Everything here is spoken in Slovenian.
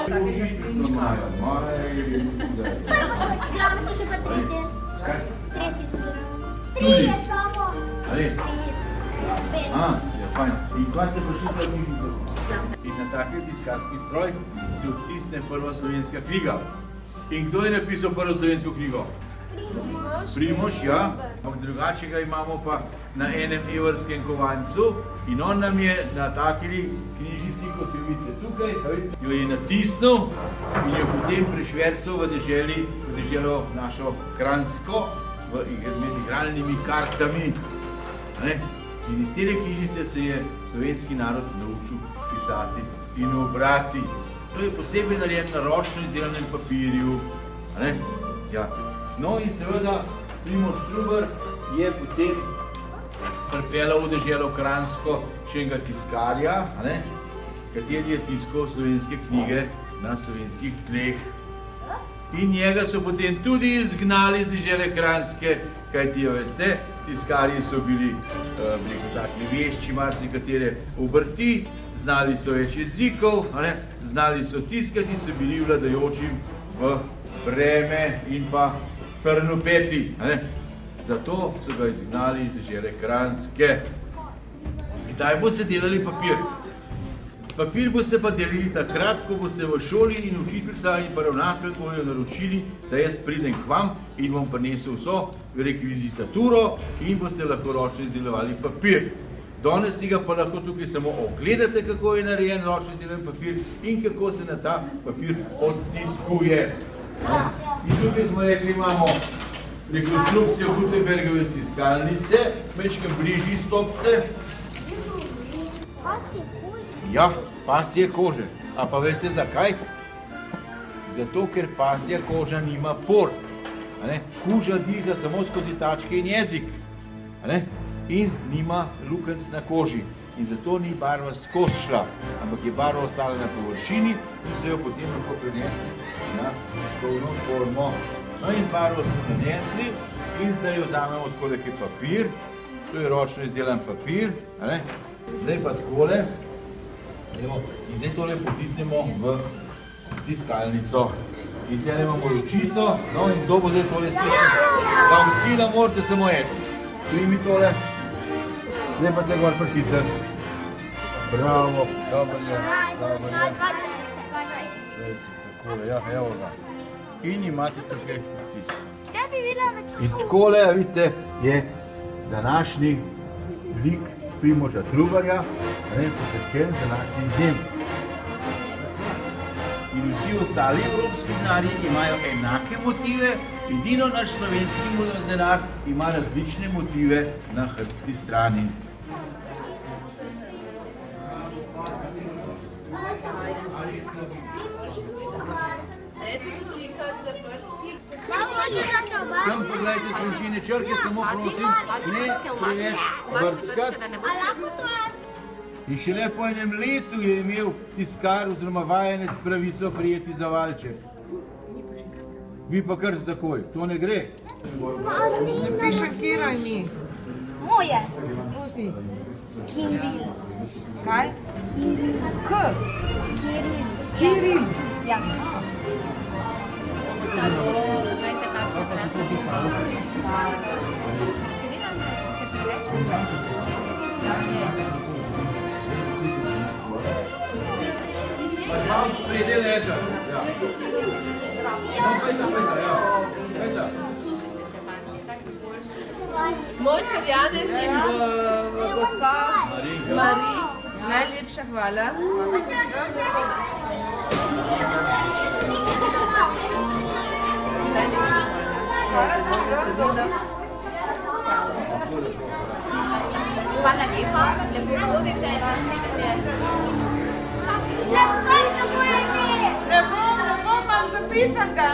Igrali so še pa tretje. Tretji so že. Trije samo. Res? Ja, fajn. In kva ste prišli v knjižnico? In na taki tiskarski stroj se vtisne prva slovenska knjiga. In kdo je napisal prvo slovensko knjigo? Primož, ja. Drugače ga imamo pa na enem evrskem kovancu in on nam je na taki knjižici, kot jo vidite tukaj, jo je natisnil in jo potem prešvercal v deželo našo Kranjsko med igralnimi kartami. In iz te knjižice se je slovenski narod naučil pisati in brati. To je posebej narejen na ročno izdelanem papirju. No in seveda Primož Trubar je potem pripeljal v deželo Kranjsko še enega tiskarja, kateri je tiskal slovenske knjige na slovenskih tleh. In njega so potem tudi izgnali iz dežele Kranjske, kajti, veste, tiskarji so bili taki vešči marsikatere obrti, znali so več jezikov, znali so tiskati in so bili vladajočim v breme in pa trnopeti. Zato so ga izgnali iz dežele Kranjske. Kdaj boste delali papir? Papir boste pa delali takrat, ko boste v šoli in učiteljica in pa ravnatelj bojo naročili, da jaz pridem k vam in bom prinesel vso rekvizitaturo in boste lahko ročno izdelovali papir. Danes si ga pa lahko tukaj samo ogledate, kako je narejen ročno izdelovan papir in kako se na ta papir odtiskuje. In tukaj smo rekli, imamo rekonstrukcijo Gutenbergove stiskalnice, mečkaj bližji stopite. Pasje kože. Ja, pasje kože. A pa veste zakaj? Zato, ker pasja koža nima por. Kuža diha samo skozi tačke in jezik. In nima lukenc na koži. In zato ni barva skozi šla, ampak je barva ostala na površini in so jo potem lahko prenesli na tiskovno formo. No in barvo smo nanesli in zdaj jo vzamemo takole, ki je papir. To je ročno izdelan papir. Zdaj pa takole. In zdaj tole potisnemo v stiskalnico. In tele imamo lučico. No in kdo bo zdaj tole stisnil? Da vsi nam morate samo eno. Primi tole. Zdaj pa te gor pritisniti. Bravo, dobro je. Takole, ja, evo ga. In imate tukaj vtis. In takole, vidite, je današnji lik Primoža Trubarja, posvečen današnji dnem. In vsi ostali evropski denarji imajo enake motive, edino naš slovenski denar ima različne motive na hrbtni strani. Tam pogledajte svinčine črke, samo prosim, ne preveč brskati. In šele po enem letu je imel tiskar oziroma vajenec pravico prijeti za valček. Vi pa kar takoj, to ne gre. Ne piše kiraj mi. Moje. Prosi. Kiril. Kaj? Kiril. K. Kiril. Kiril. Ja. Malo spredje leža. No, pejta, ja. Pejta. Mojster Janez in gospa Mari, najlepša hvala. Hvala lepa, lepo hodite, Ne, vsaj tako je ime. Ne bom, imam zapisan ga.